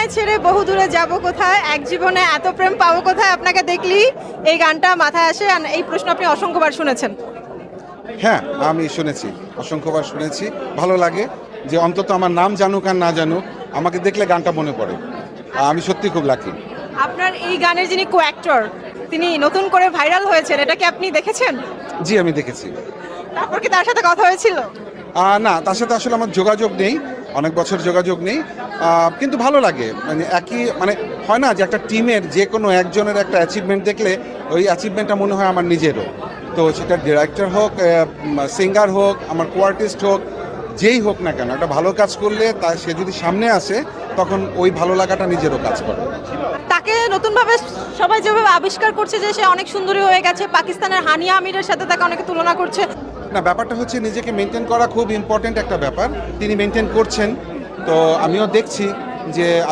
তোমায় ছেড়ে বহু দূরে যাব কোথায়, এক জীবনে এত প্রেম পাবো কোথায়, আপনাকে দেখলেই এই গানটা মাথায় আসে। আর এই প্রশ্ন আপনি অসংখ্যবার শুনেছেন। হ্যাঁ, আমি শুনেছি, অসংখ্যবার শুনেছি। ভালো লাগে যে অন্তত আমার নাম জানুক আর না জানুক, আমাকে দেখলে গানটা মনে পড়ে। আমি সত্যি খুব লাকি। আপনার এই গানের যিনি কো অ্যাক্টর, তিনি নতুন করে ভাইরাল হয়েছেন, এটা কি আপনি দেখেছেন? জি, আমি দেখেছি। তারপর কি তার সাথে কথা হয়েছিল? না, তার সাথে আসলে আমার যোগাযোগ নেই, অনেক বছর যোগাযোগ নেই। কিন্তু ভালো লাগে, মানে একই মানে হয় না যে একটা টিমের যে কোনো একজনের একটা অ্যাচিভমেন্ট দেখলে ওই অ্যাচিভমেন্টটা মনে হয় আমার নিজেরও। তো সেটা ডিরেক্টর হোক, সিঙ্গার হোক, আমার কোয়ার্টিস্ট হোক, যেই হোক না কেন, একটা ভালো কাজ করলে তা সে যদি সামনে আসে তখন ওই ভালো লাগাটা নিজেরও কাজ করে। তাকে নতুনভাবে সবাই যেভাবে আবিষ্কার করছে যে সে অনেক সুন্দরী হয়ে গেছে, পাকিস্তানের হানিয়া আমিরের সাথে তাকে অনেকে তুলনা করছে। না, ব্যাপারটা হচ্ছে নিজেকে মেনটেন করা খুব ইম্পর্ট্যান্ট একটা ব্যাপার। তিনি মেনটেন করছেন, তো আমিও দেখছি যে